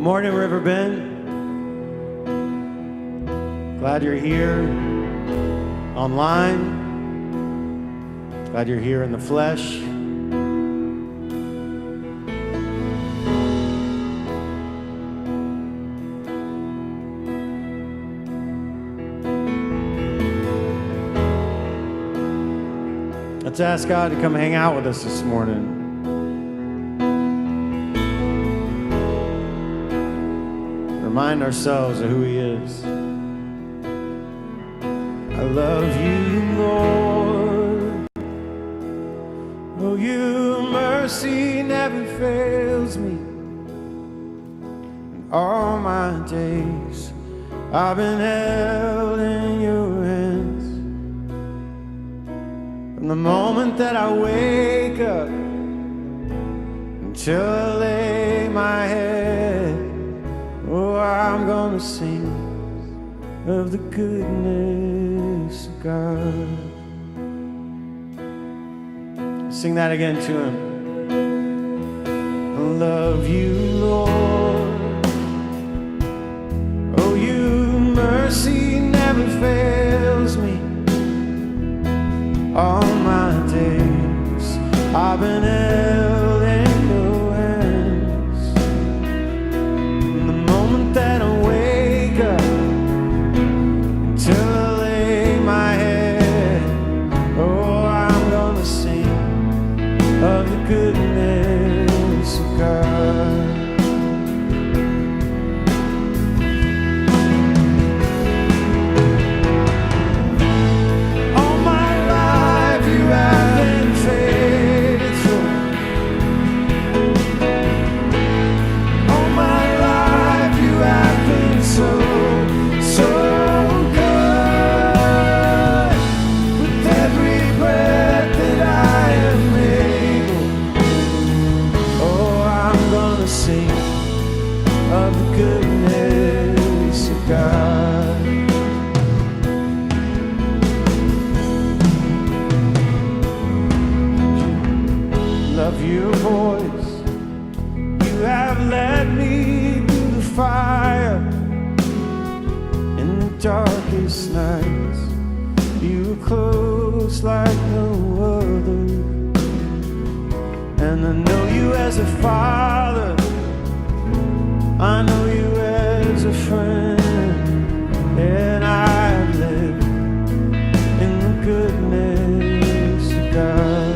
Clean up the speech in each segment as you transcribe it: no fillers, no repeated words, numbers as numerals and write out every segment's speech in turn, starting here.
Morning, Riverbend. Glad you're here online. Glad you're here in the flesh. Let's ask God to come hang out with us this morning. Remind ourselves of who He is. I love you, Lord. Oh, your mercy never fails me. In all my days, I've been held in your hands. From the moment that I wake up until I lay my head, oh, I'm gonna sing of the goodness of God. Sing that again to Him. I love you, Lord. Oh, your mercy never fails me. All my days I've been held in your hands. From the moment that I wake up until I lay my head, oh, I'm gonna sing of the goodness of God. Your voice, you have led me through the fire in the darkest nights. You were close like no other, and I know you as a father, I know you as a friend, and I've lived in the goodness of God.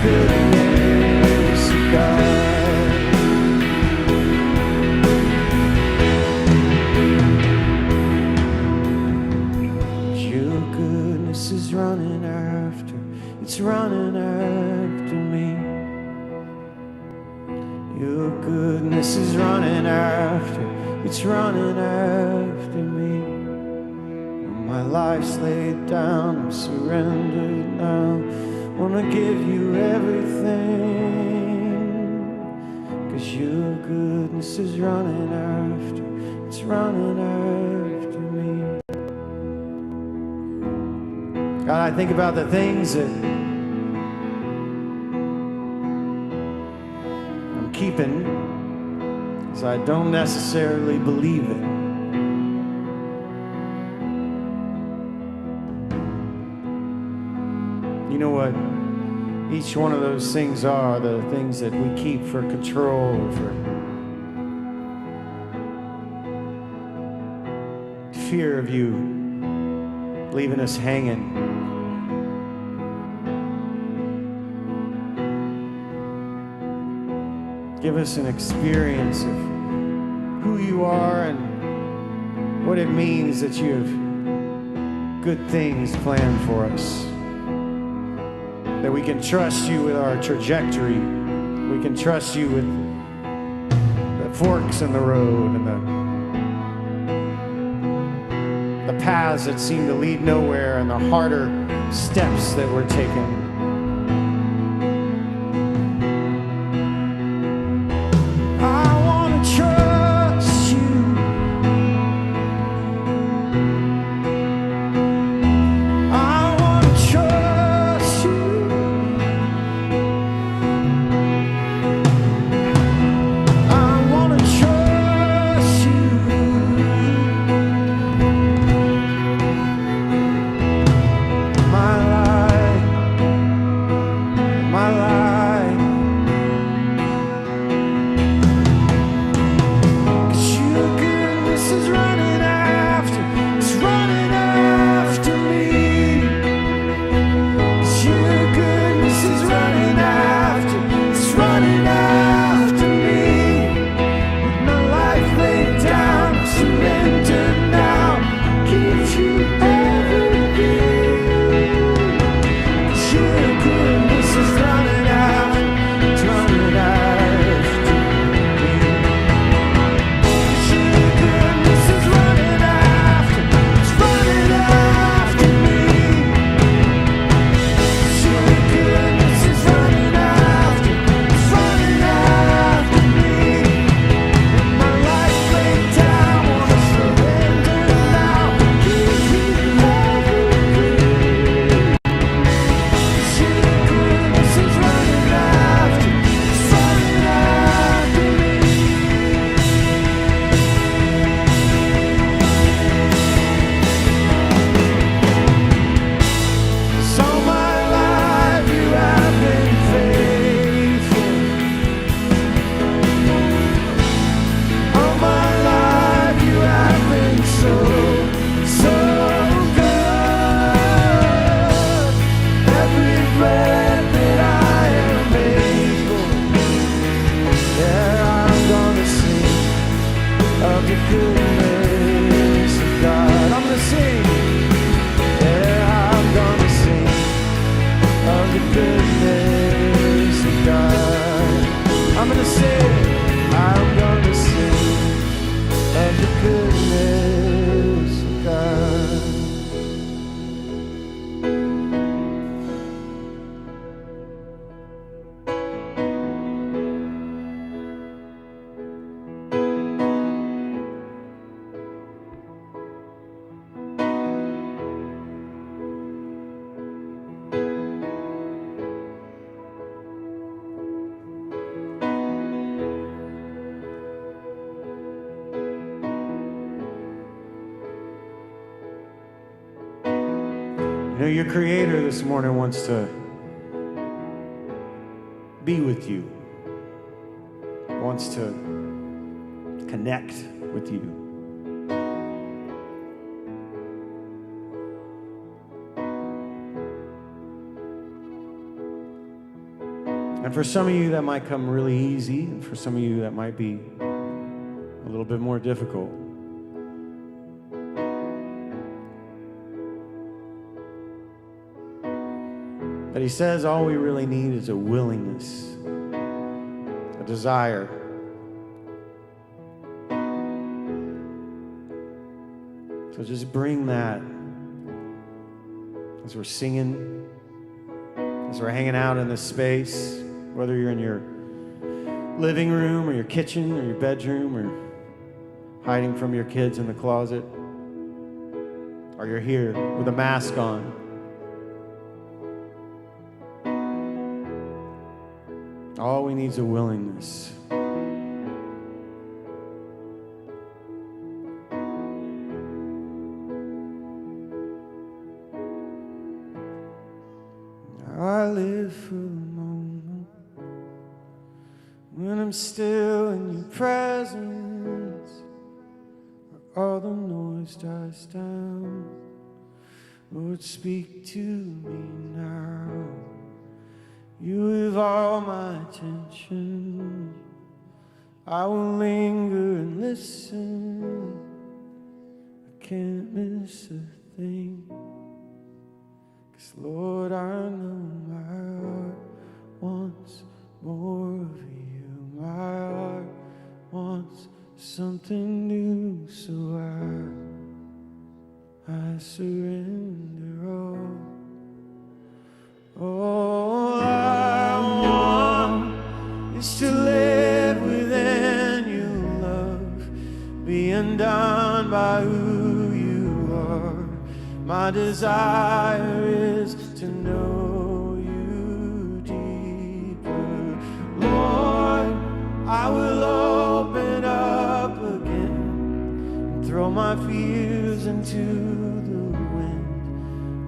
Goodness of God. Your goodness is running after, it's running after me. Your goodness is running after, it's running after me. When my life's laid down, I'm surrendered now. Wanna give you everything, 'cause your goodness is running after, it's running after me. God, I think about the things that I'm keeping, because I don't necessarily believe it. You know what each one of those things are? The things that we keep for control, for fear of you leaving us hanging. Give us an experience of who you are and what it means that you have good things planned for us. That we can trust you with our trajectory. We can trust you with the forks in the road and the paths that seem to lead nowhere and the harder steps that we're taking. I want to trust you. I want to trust you. I want to trust you. My life. 'Cause your goodness is running after, it's running after me. 'Cause your goodness is running after, it's running after me. With my life laid down, I surrender now, give you everything. 'Cause your goodness is running after, it's running after me. 'Cause your goodness is running after, it's running after me. 'Cause your goodness is running after, it's running after me. With my life laid down, wanna surrender now, give you everything. 'Cause your goodness is running after, it's running after me. So my life you have been faithful. All my life you have been so, so good. Every breath that I am able, yeah, I'm gonna sing of the goodness of God. I'm gonna sing, yeah, I'm gonna sing of the goodness of God. I'm gonna sing of the goodness of God. You know, your Creator this morning wants to be with you, wants to connect with you. And for some of you, that might come really easy, and for some of you, that might be a little bit more difficult. But he says all we really need is a willingness, a desire. So just bring that as we're singing, as we're hanging out in this space, whether you're in your living room or your kitchen or your bedroom or hiding from your kids in the closet, or you're here with a mask on. All we need is a willingness. I live for the moment when I'm still in your presence, where all the noise dies down. Lord, speak to me now. You have all my attention. I will linger and listen. I can't miss a thing. 'Cause Lord, I know my heart wants more of you. My heart wants something new, so I surrender all. All I want is to live within you, love, be undone by who you are. My desire is to know you deeper. Lord, I will open up again and throw my fears into the wind.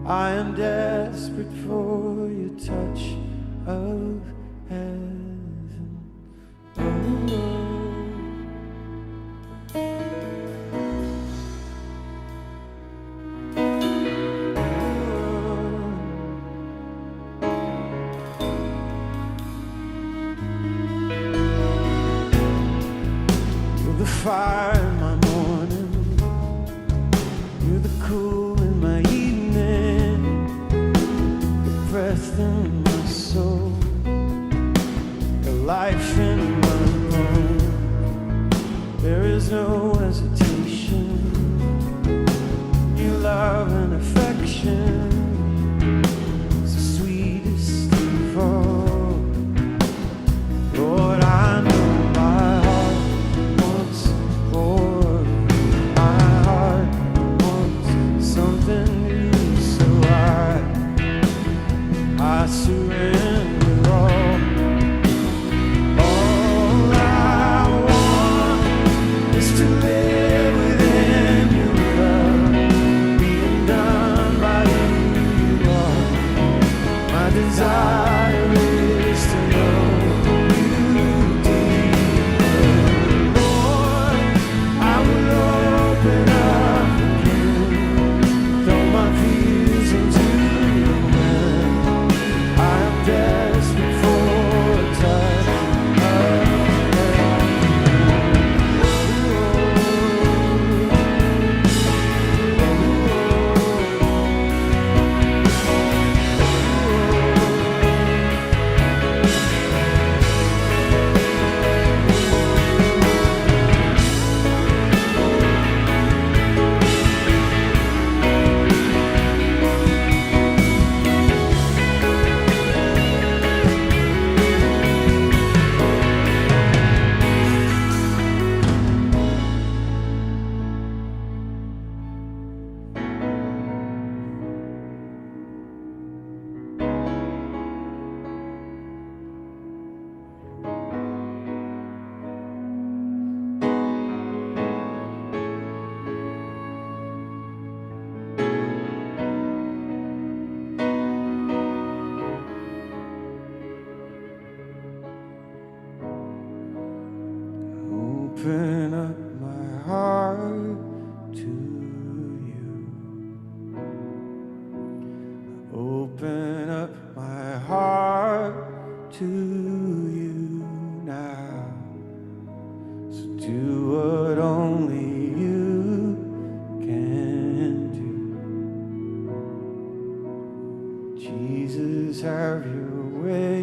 I am desperate for your touch of heaven. Oh. Fire in my morning, you're the cool in my evening, the breath in my soul, the life in my bones. There is no hesitation, your love and affection is the sweetest of all. Lord, I know my heart wants more. My heart wants something new, so I surrender all. All I want is to live within your love, being done by who you are. My desire is to know you deeper. Lord, I will open up again, throw my fears into your hand. I am desperate for a touch of heaven. Open up my heart to you. Open up my heart to you now. So do what only you can do. Jesus, have your way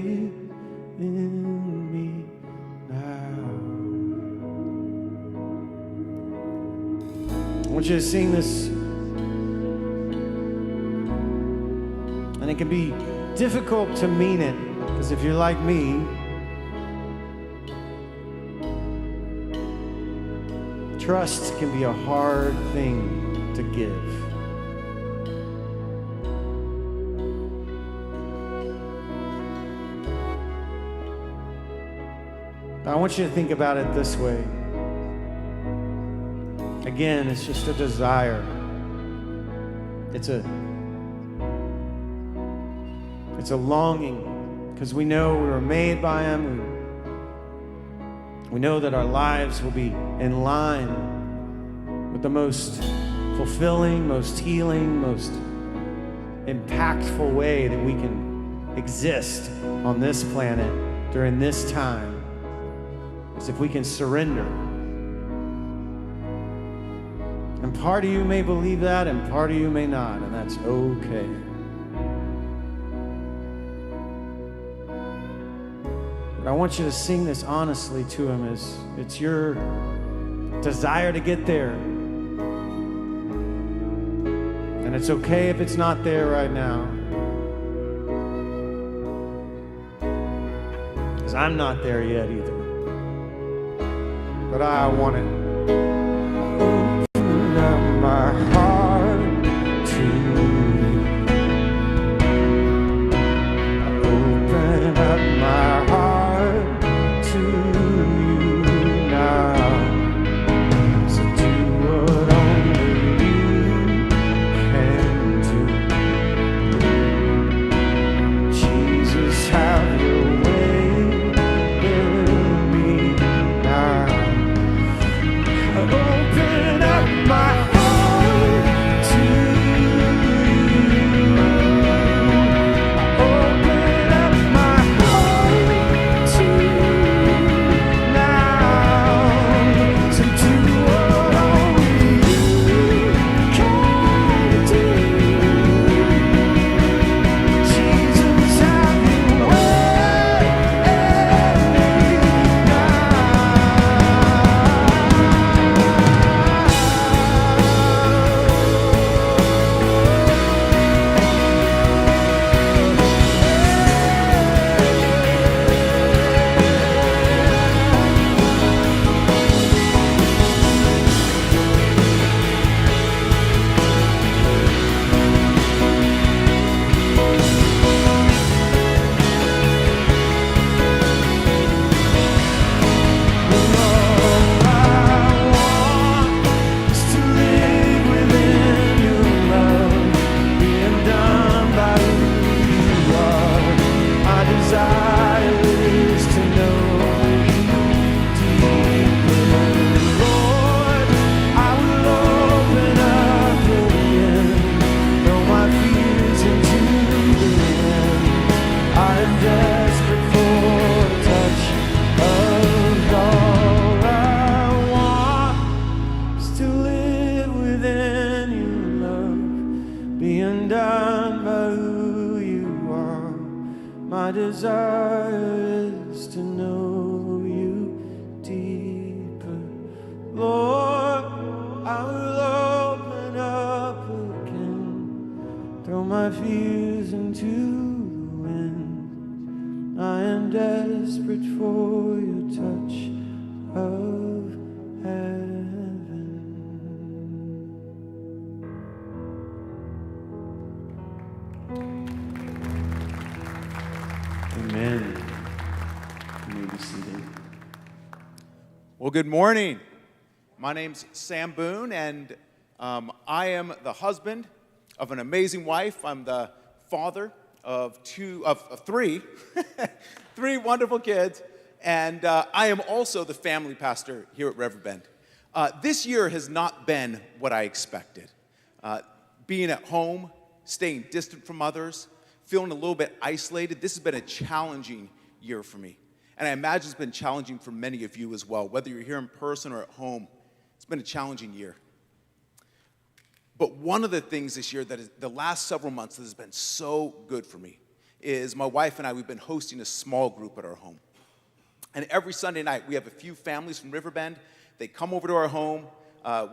in me now. I want you to sing this. And it can be difficult to mean it, because if you're like me, trust can be a hard thing to give. I want you to think about it this way. Again, it's just a desire. It's a longing, because we know we were made by Him. We know that our lives will be in line with the most fulfilling, most healing, most impactful way that we can exist on this planet during this time is if we can surrender. And part of you may believe that, and part of you may not, and that's okay. But I want you to sing this honestly to him as it's your desire to get there. And it's okay if it's not there right now. Because I'm not there yet either. But I want it. Open up my heart to you. Open up my heart to you now. So do what only you can do. Jesus, have your way in me now. Open up my heart to you. Open up my heart to you now. So do what only you can do. Jesus, have your way My desire is to know you deeper. Lord, I will open up again, throw my fears into the wind. I am desperate for your touch of heaven. Amen. You may be seated. Well, good morning. My name's Sam Boone, and I am the husband of an amazing wife. I'm the father of three, three wonderful kids, and I am also the family pastor here at Riverbend. This year has not been what I expected. Being at home, staying distant from others, feeling a little bit isolated, this has been a challenging year for me. And I imagine it's been challenging for many of you as well. Whether you're here in person or at home, it's been a challenging year. But one of the things this year that is the last several months that has been so good for me is my wife and I, we've been hosting a small group at our home. And every Sunday night, we have a few families from Riverbend. They come over to our home.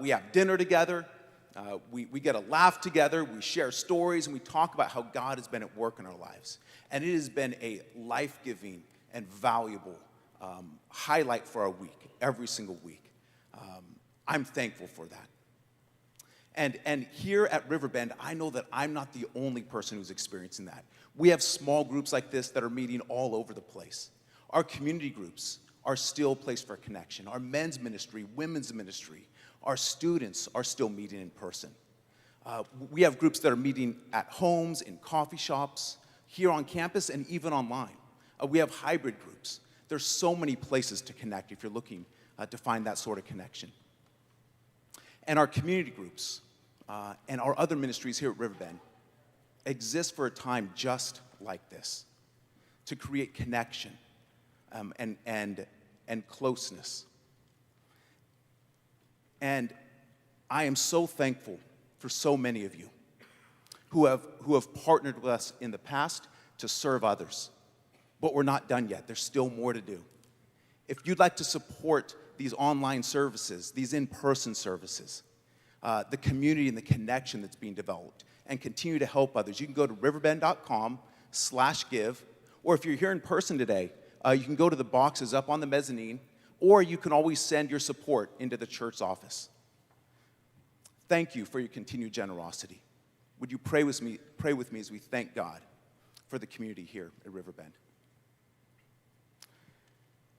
We have dinner together. We get a laugh together, we share stories, and we talk about how God has been at work in our lives. And it has been a life-giving and valuable highlight for our week, every single week. I'm thankful for that. And here at Riverbend, I know that I'm not the only person who's experiencing that. We have small groups like this that are meeting all over the place. Our community groups are still a place for connection. Our men's ministry, women's ministry, our students are still meeting in person. We have groups that are meeting at homes, in coffee shops, here on campus, and even online. We have hybrid groups. There's so many places to connect if you're looking to find that sort of connection. And our community groups and our other ministries here at Riverbend exist for a time just like this, to create connection and closeness. And I am so thankful for so many of you who have partnered with us in the past to serve others. But we're not done yet. There's still more to do. If you'd like to support these online services, these in-person services, the community and the connection that's being developed, and continue to help others, you can go to riverbend.com/give, or if you're here in person today, you can go to the boxes up on the mezzanine, or you can always send your support into the church office. Thank you for your continued generosity. Would you pray with me as we thank God for the community here at Riverbend?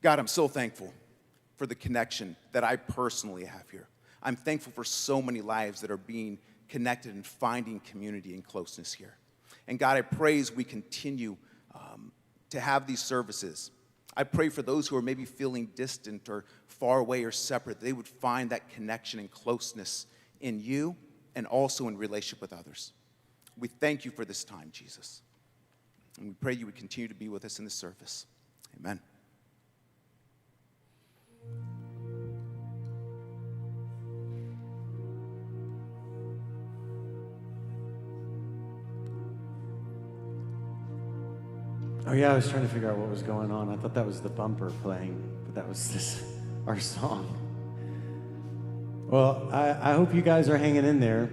God, I'm so thankful for the connection that I personally have here. I'm thankful for so many lives that are being connected and finding community and closeness here. And God, I pray as we continue to have these services, I pray for those who are maybe feeling distant or far away or separate, they would find that connection and closeness in you and also in relationship with others. We thank you for this time, Jesus. And we pray you would continue to be with us in this service. Amen. Oh yeah, I was trying to figure out what was going on. I thought that was the bumper playing, but that was our song. Well, I hope you guys are hanging in there.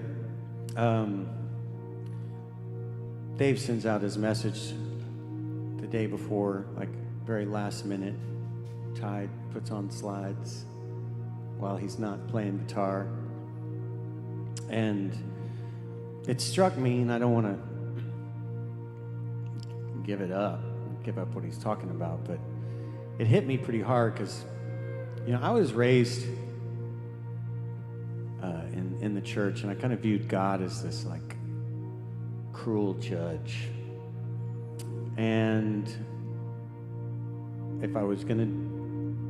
Dave sends out his message the day before, like very last minute. Ty puts on slides while he's not playing guitar. And it struck me, and I don't want to give up what he's talking about, but it hit me pretty hard because, I was raised in the church, and I kind of viewed God as this like cruel judge. And if I was going to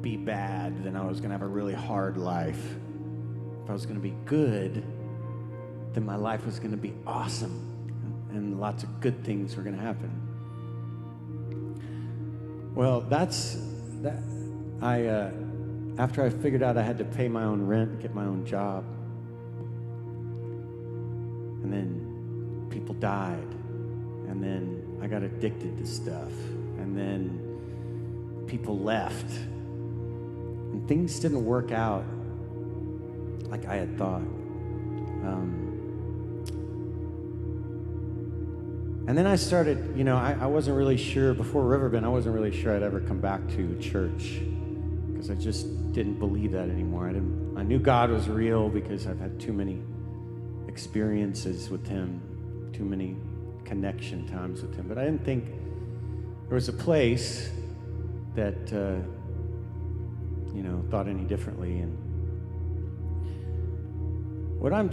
be bad, then I was going to have a really hard life. If I was going to be good, then my life was going to be awesome, and lots of good things were going to happen. Well, after I figured out I had to pay my own rent, get my own job, and then people died, and then I got addicted to stuff, and then people left, and things didn't work out like I had thought. And then I started, I wasn't really sure, before Riverbend, I wasn't really sure I'd ever come back to church because I just didn't believe that anymore. I knew God was real because I've had too many experiences with him, too many connection times with him. But I didn't think there was a place that, thought any differently. And what I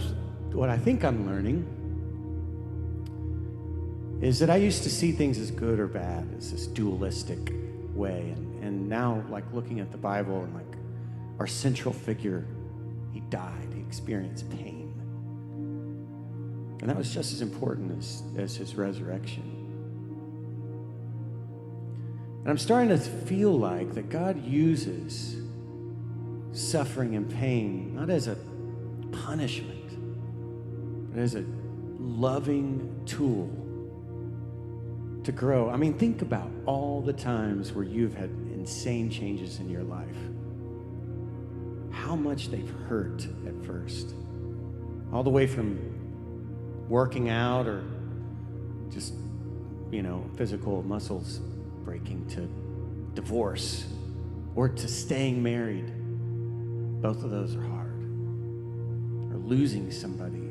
think I'm learning is that I used to see things as good or bad, as this dualistic way. And now, like, looking at the Bible and, like, our central figure, he died, he experienced pain. And that was just as important as his resurrection. And I'm starting to feel like that God uses suffering and pain, not as a punishment, but as a loving tool to grow. I mean, think about all the times where you've had insane changes in your life. How much they've hurt at first. All the way from working out or just, physical muscles breaking to divorce or to staying married. Both of those are hard. Or losing somebody.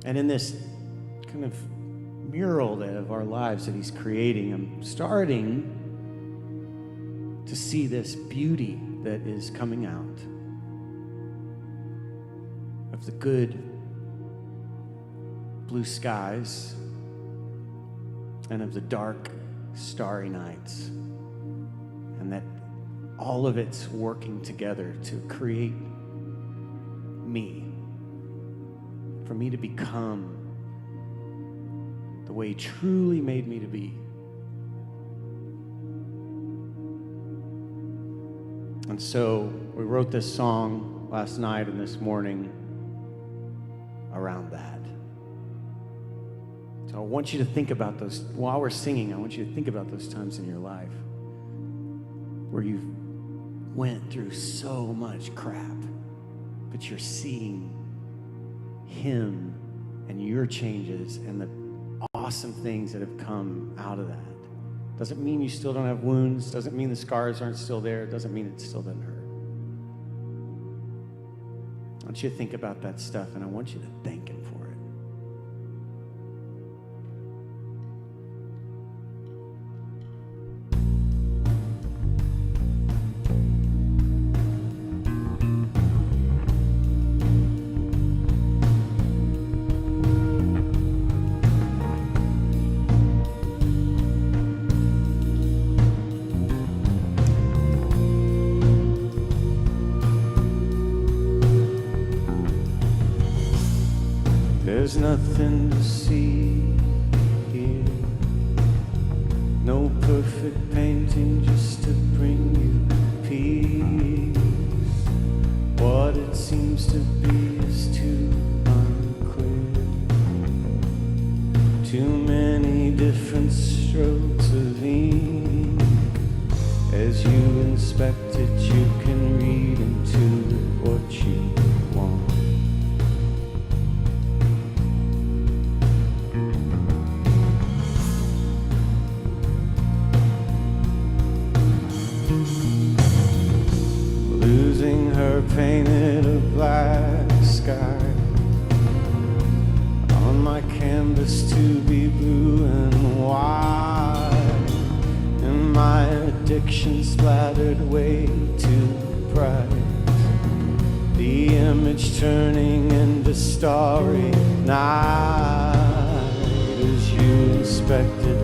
And in this kind of mural of our lives that he's creating, I'm starting to see this beauty that is coming out of the good blue skies and of the dark, starry nights. And that all of it's working together to create me. For me to become the way he truly made me to be. And so we wrote this song last night and this morning around that. So I want you to think about those, while we're singing, I want you to think about those times in your life where you went through so much crap, but you're seeing Him and your changes and the awesome things that have come out of that. Doesn't mean you still don't have wounds, doesn't mean the scars aren't still there, doesn't mean it still doesn't hurt. I want you to think about that stuff, and I want you to thank Him for it. There's nothing to see here, no perfect painting just to bring you peace. What it seems to be is too unclear, too many different strokes of ink. As you inspect it, you can read into it what you want. Painted a black sky on my canvas to be blue and white, and my addiction splattered way too bright, the image turning into starry night. As you inspect it,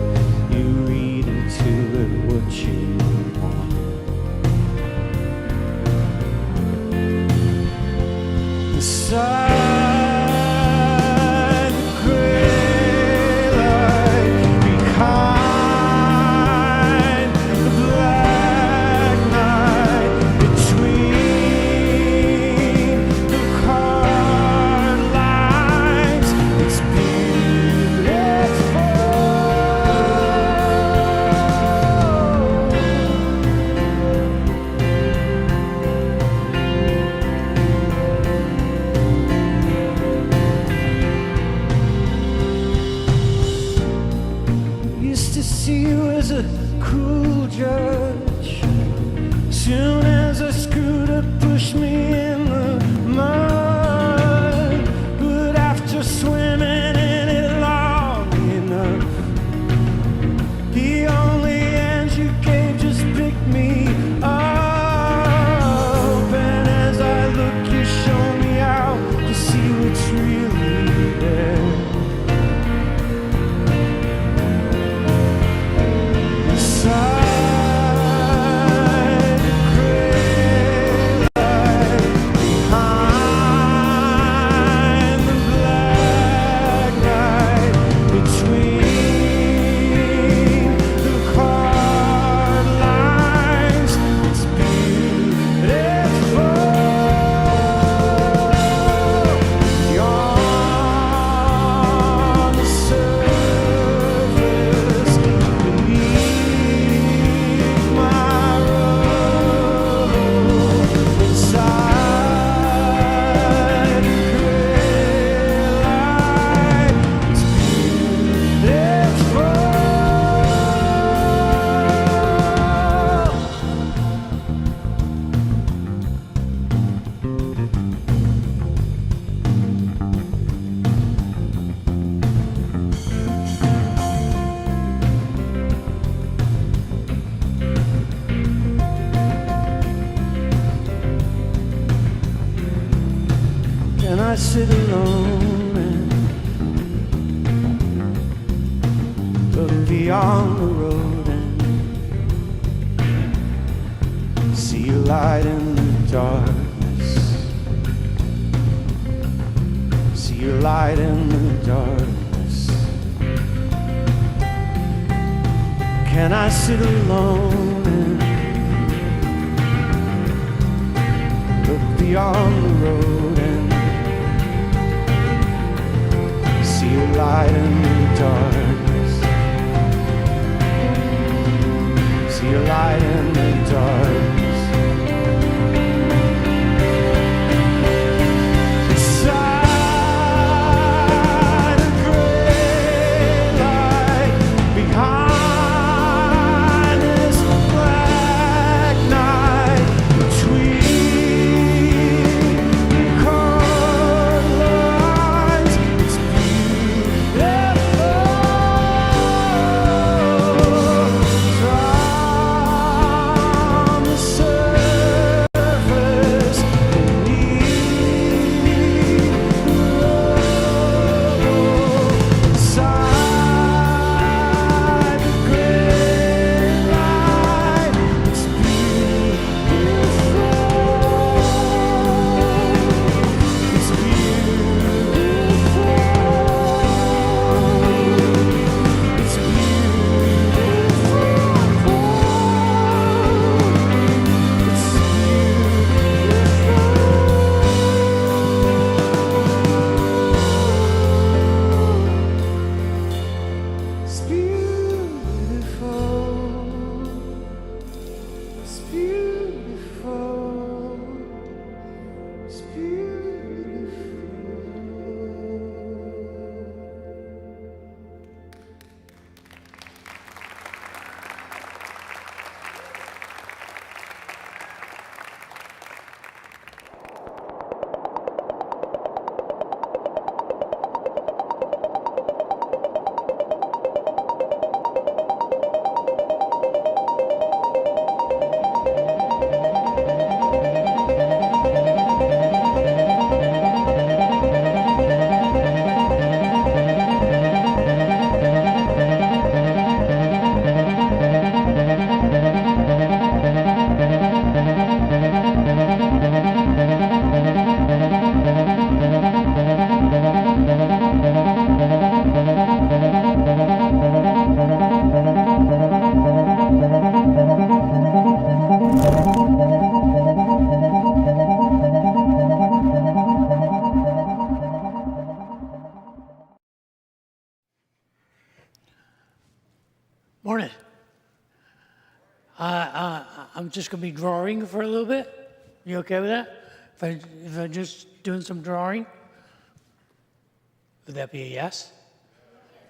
you read into it what you want. Inside the greylight, behind the black night, between the card lines, it's beautiful. See you as a cruel judge. Soon as I screwed up, pushed me in the mud. But after swimming in it long enough, the only hand you gave just picked me up. And as I look, you show me how to see what's really there. I sit alone and look beyond the road and see a light in the darkness. See a light in the darkness. Can I sit alone and be on the road and see a light in the darkness. See a light in the darkness. Beside a gray light, behind this black night, between the colored lines, it's beautiful. From the surface, beneath the inside the gray light, it's beautiful. It's beautiful. It's Morning. I'm just going to be drawing for a little bit. You okay with that? If I'm just doing some drawing? Would that be a yes?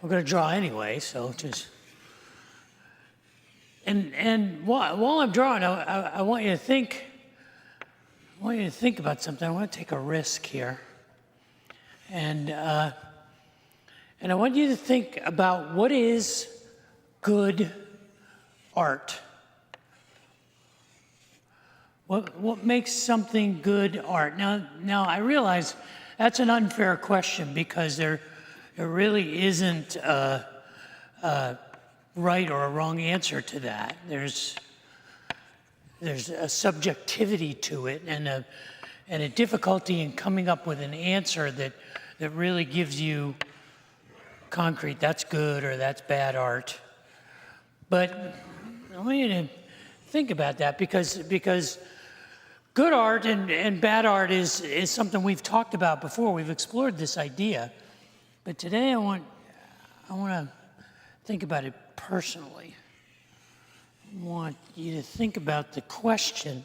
We're going to draw anyway, so just... And while I'm drawing, I want you to think... about something. I want to take a risk here. And I want you to think about what is good art. What makes something good art? Now I realize that's an unfair question because there really isn't a right or a wrong answer to that. There's a subjectivity to it and a difficulty in coming up with an answer that really gives you concrete, that's good or that's bad art. But I want you to think about that because good art and bad art is something we've talked about before. We've explored this idea. But today I want to think about it personally. I want you to think about the question,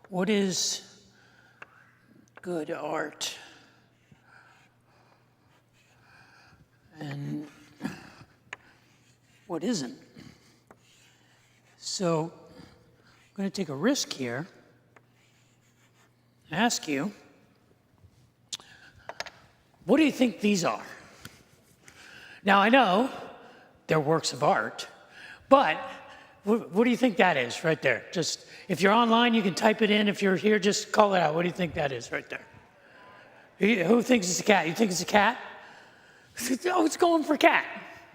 what is good art? And what isn't? So I'm going to take a risk here and ask you, what do you think these are? Now, I know they're works of art, but what do you think that is right there? Just, if you're online, you can type it in. If you're here, just call it out. What do you think that is right there? Who thinks it's a cat? You think it's a cat? Oh, it's going for cat.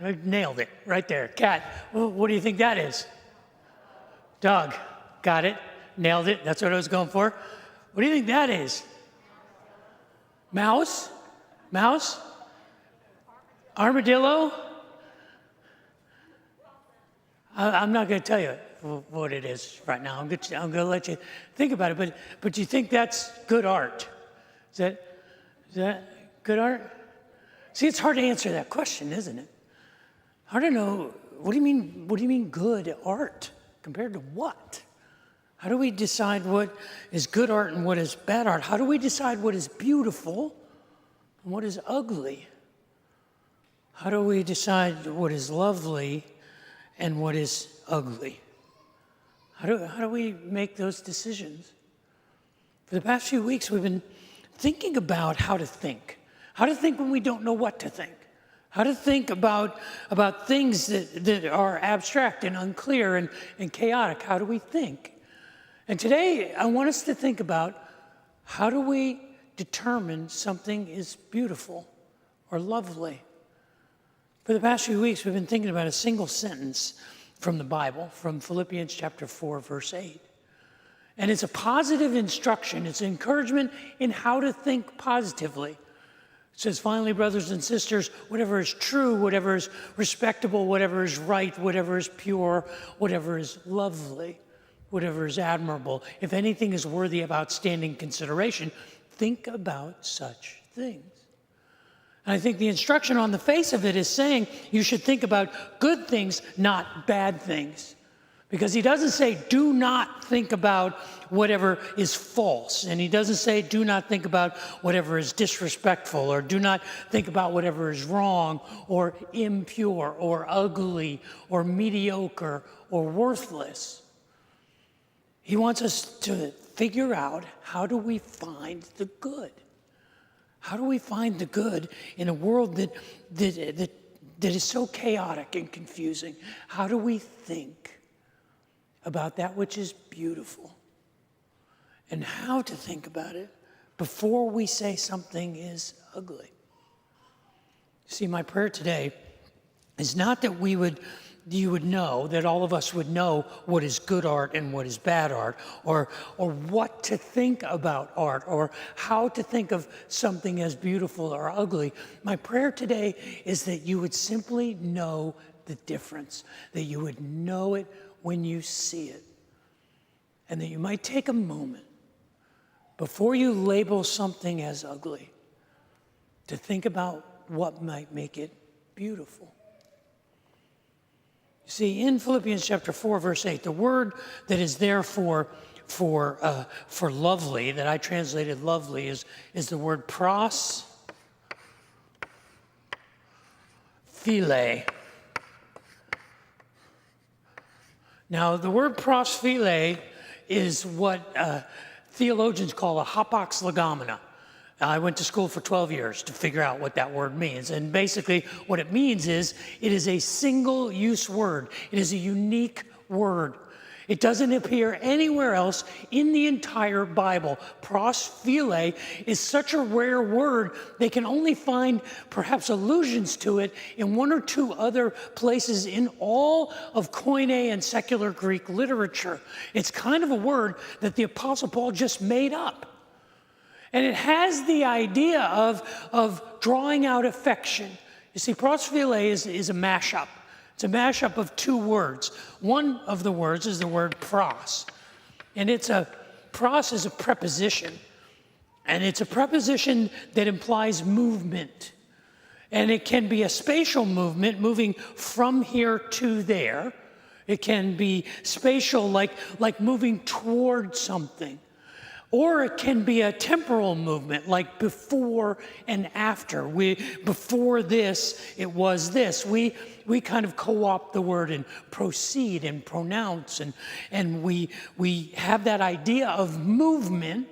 I nailed it right there. Cat. Well, what do you think that is? Dog. Got it. Nailed it. That's what I was going for. What do you think that is? Mouse? Mouse? Armadillo? I'm not going to tell you. what it is right now. I'm going to let you think about it. But do you think that's good art? Is that good art? See, it's hard to answer that question, isn't it? Hard to know. What do you mean good art? Compared to what? How do we decide what is good art and what is bad art? How do we decide what is beautiful and what is ugly? How do we decide what is lovely and what is ugly? How do we make those decisions? For the past few weeks, we've been thinking about how to think when we don't know what to think, how to think about things that are abstract and unclear and chaotic. How do we think? And today, I want us to think about how do we determine something is beautiful or lovely. For the past few weeks, we've been thinking about a single sentence from the Bible, from Philippians chapter 4, verse 8. And it's a positive instruction. It's encouragement in how to think positively. It says, finally, brothers and sisters, whatever is true, whatever is respectable, whatever is right, whatever is pure, whatever is lovely, whatever is admirable, if anything is worthy of outstanding consideration, think about such things. And I think the instruction on the face of it is saying you should think about good things, not bad things. Because he doesn't say, do not think about whatever is false. And he doesn't say, do not think about whatever is disrespectful, or do not think about whatever is wrong, or impure, or ugly, or mediocre, or worthless. He wants us to figure out, how do we find the good? How do we find the good in a world that is so chaotic and confusing? How do we think about that which is beautiful, and how to think about it before we say something is ugly? See, my prayer today is not that you would know, that all of us would know what is good art and what is bad art, or what to think about art, or how to think of something as beautiful or ugly. My prayer today is that you would simply know the difference, that you would know it when you see it, and that you might take a moment before you label something as ugly to think about what might make it beautiful. You see, in Philippians chapter 4, verse 8, the word that is there for lovely, that I translated lovely, is the word pros phile. Now, the word pros phile is what theologians call a hapax legomena. I went to school for 12 years to figure out what that word means. And basically what it means is it is a single-use word. It is a unique word. It doesn't appear anywhere else in the entire Bible. Pros phile is such a rare word, they can only find perhaps allusions to it in one or two other places in all of Koine and secular Greek literature. It's kind of a word that the Apostle Paul just made up. And it has the idea of drawing out affection. You see, pros phile is a mashup. It's a mashup of two words. One of the words is the word pros. And pros is a preposition. And it's a preposition that implies movement. And it can be a spatial movement, moving from here to there. It can be spatial, like moving toward something. Or it can be a temporal movement, like before and after. Before this, it was this. We kind of co-opt the word and proceed and pronounce, and we have that idea of movement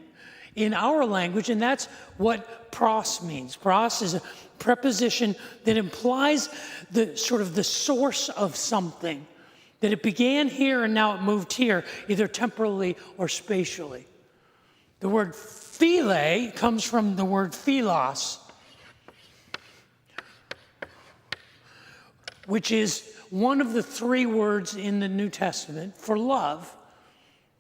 in our language, and that's what pros means. Pros is a preposition that implies the source of something, that it began here and now it moved here, either temporally or spatially. The word phile comes from the word philos, which is one of the three words in the New Testament for love.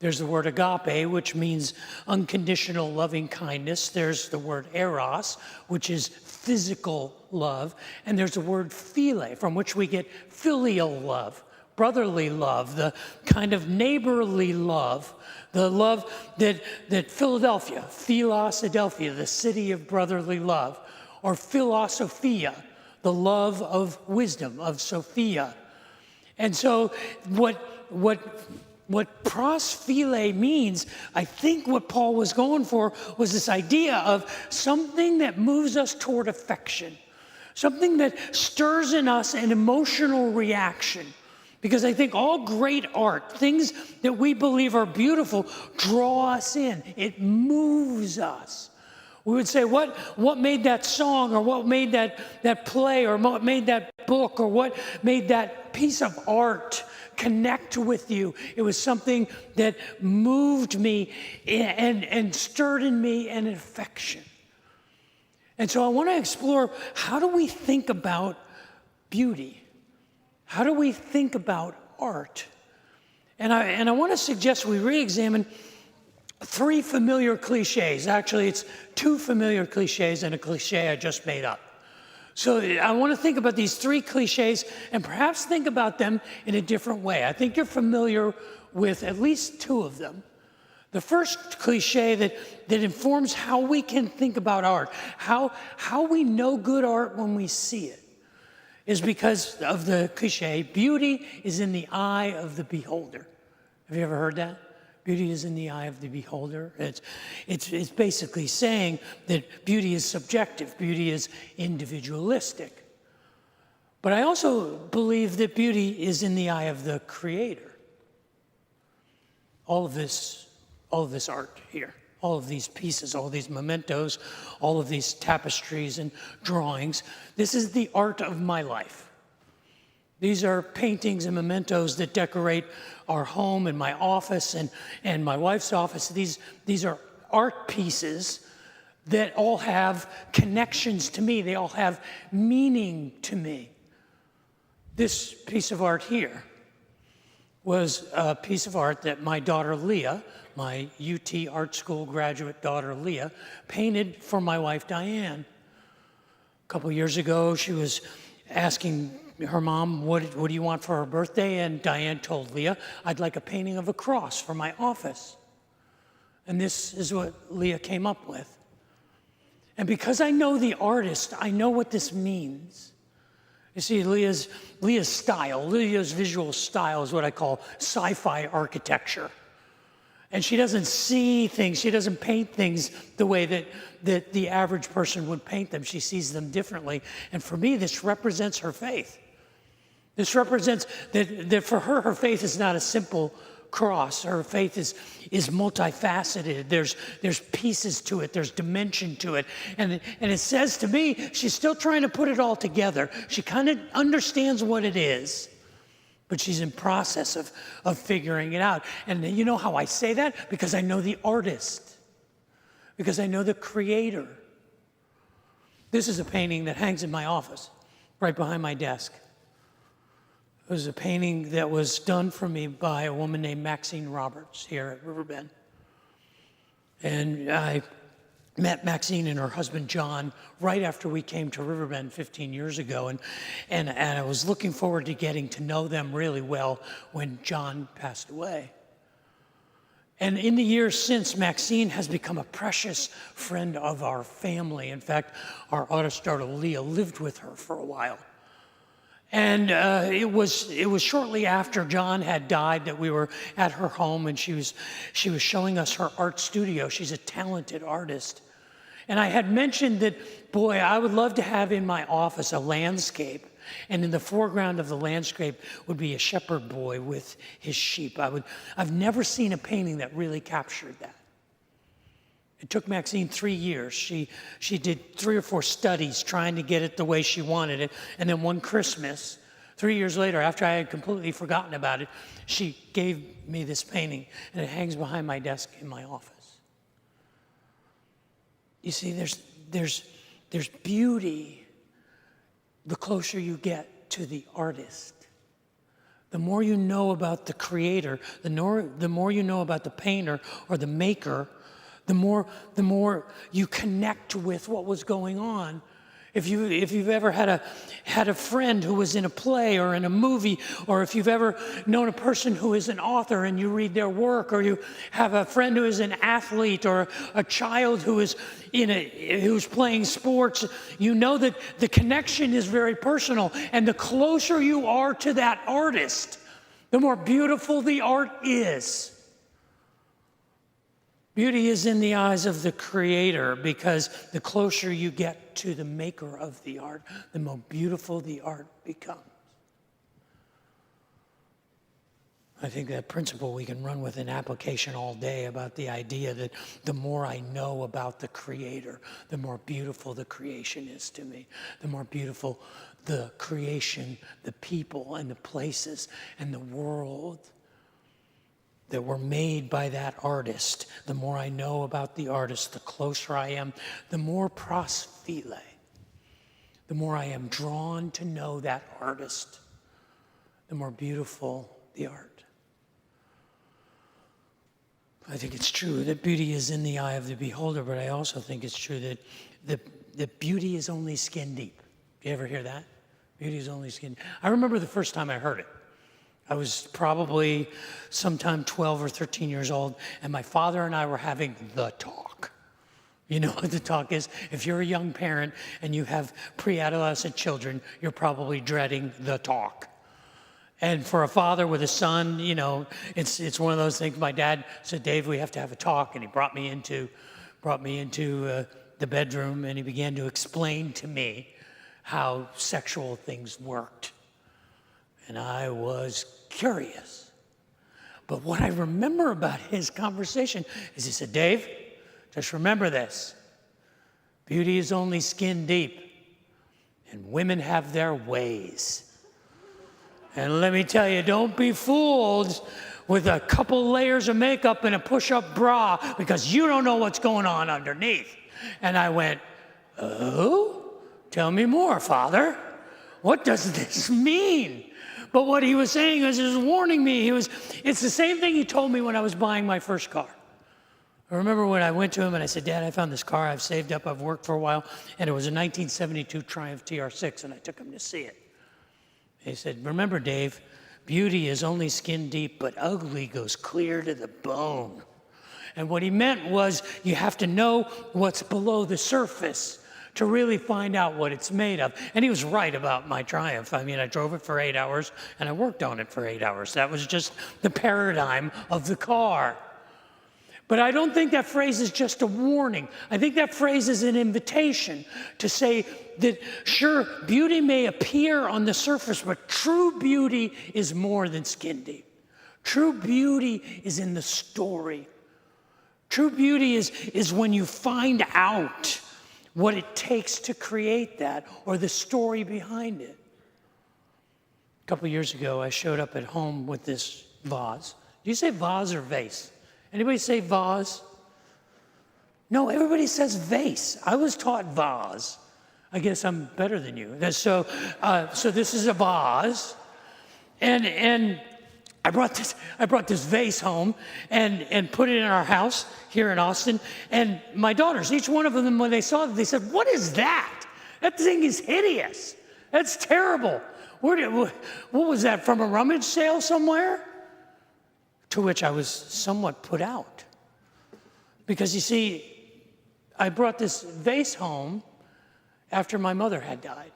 There's the word agape, which means unconditional loving kindness. There's the word eros, which is physical love. And there's the word phile, from which we get filial love, brotherly love, the kind of neighborly love, the love that Philadelphia, Philadelphia, the city of brotherly love, or philosophia, the love of wisdom, of Sophia. And so what pros phile means, I think what Paul was going for was this idea of something that moves us toward affection, something that stirs in us an emotional reaction. Because I think all great art, things that we believe are beautiful, draw us in. It moves us. We would say, what made that song, or what made that play, or what made that book, or what made that piece of art connect with you? It was something that moved me and stirred in me an affection. And so I want to explore, how do we think about beauty? How do we think about art? And I want to suggest we re-examine 3 familiar cliches. Actually, it's 2 familiar cliches and a cliche I just made up. So I want to think about these 3 cliches and perhaps think about them in a different way. I think you're familiar with at least 2 of them. The first cliche that informs how we can think about art, how we know good art when we see it, is because of the cliche, beauty is in the eye of the beholder. Have you ever heard that? Beauty is in the eye of the beholder. It's basically saying that beauty is subjective, beauty is individualistic. But I also believe that beauty is in the eye of the Creator. All of this art here, all of these pieces, all these mementos, all of these tapestries and drawings, this is the art of my life. These are paintings and mementos that decorate our home and my office and my wife's office. These are art pieces that all have connections to me. They all have meaning to me. This piece of art here was a piece of art that my daughter Leah, my UT Art School graduate daughter Leah, painted for my wife Diane. A couple years ago, she was asking her mom, what do you want for her birthday? And Diane told Leah, I'd like a painting of a cross for my office. And this is what Leah came up with. And because I know the artist, I know what this means. You see, Leah's style, Leah's visual style is what I call sci-fi architecture. And she doesn't see things, she doesn't paint things the way that the average person would paint them. She sees them differently. And for me, this represents her faith. This represents that for her faith is not a simple cross. Her faith is multifaceted. There's pieces to it. There's dimension to it. And it says to me, she's still trying to put it all together. She kind of understands what it is, but she's in process of figuring it out. And you know how I say that? Because I know the artist. Because I know the creator. This is a painting that hangs in my office, right behind my desk. It was a painting that was done for me by a woman named Maxine Roberts here at Riverbend. And I met Maxine and her husband John right after we came to Riverbend 15 years ago. And I was looking forward to getting to know them really well when John passed away. And in the years since, Maxine has become a precious friend of our family. In fact, our artist daughter Leah lived with her for a while. And it was shortly after John had died that we were at her home, and she was showing us her art studio. She's a talented artist. And I had mentioned that, boy, I would love to have in my office a landscape, and in the foreground of the landscape would be a shepherd boy with his sheep. I've never seen a painting that really captured that. It took Maxine 3 years. She did 3 or 4 studies trying to get it the way she wanted it. And then one Christmas, 3 years later, after I had completely forgotten about it, she gave me this painting, and it hangs behind my desk in my office. You see, there's beauty the closer you get to the artist. The more you know about the creator, the more you know about the painter or the maker, the more you connect with what was going on If you've ever had a friend who was in a play or in a movie, or if you've ever known a person who is an author and you read their work, or you have a friend who is an athlete, or a child who is who's playing sports, you know that the connection is very personal. And the closer you are to that artist, the more beautiful the art is. Beauty is in the eyes of the Creator, because the closer you get to the maker of the art, the more beautiful the art becomes. I think that principle we can run with an application all day about the idea that the more I know about the Creator, the more beautiful the creation is to me, the more beautiful the creation, the people and the places and the world that were made by that artist. The more I know about the artist, the closer I am, the more prosphile, the more I am drawn to know that artist, the more beautiful the art. I think it's true that beauty is in the eye of the beholder, but I also think it's true that beauty is only skin deep. You ever hear that? Beauty is only skin deep. I remember the first time I heard it. I was probably sometime 12 or 13 years old, and my father and I were having the talk. You know what the talk is? If you're a young parent and you have pre-adolescent children, you're probably dreading the talk. And for a father with a son, you know, it's one of those things. My dad said, "Dave, we have to have a talk," and he brought me into the bedroom, and he began to explain to me how sexual things worked. And I was curious. But what I remember about his conversation is he said, "Dave, just remember this. Beauty is only skin deep, and women have their ways. And let me tell you, don't be fooled with a couple layers of makeup and a push-up bra, because you don't know what's going on underneath." And I went, "Oh, tell me more, Father. What does this mean?" But what he was saying was, he was warning me. It's the same thing he told me when I was buying my first car. I remember when I went to him and I said, "Dad, I found this car I've saved up, I've worked for a while," and it was a 1972 Triumph TR6, and I took him to see it. He said, "Remember, Dave, beauty is only skin deep, but ugly goes clear to the bone." And what he meant was, you have to know what's below the surface to really find out what it's made of. And he was right about my Triumph. I mean, I drove it for 8 hours, and I worked on it for 8 hours. That was just the paradigm of the car. But I don't think that phrase is just a warning. I think that phrase is an invitation to say that, sure, beauty may appear on the surface, but true beauty is more than skin deep. True beauty is in the story. True beauty is when you find out what it takes to create that, or the story behind it. A couple years ago, I showed up at home with this vase. Do you say vase or vase? Anybody say vase? No, everybody says vase. I was taught vase. I guess I'm better than you. So this is a vase, and I brought this vase home and put it in our house here in Austin. And my daughters, each one of them, when they saw it, they said, "What is that? That thing is hideous. That's terrible. What was that, from a rummage sale somewhere?" To which I was somewhat put out. Because you see, I brought this vase home after my mother had died.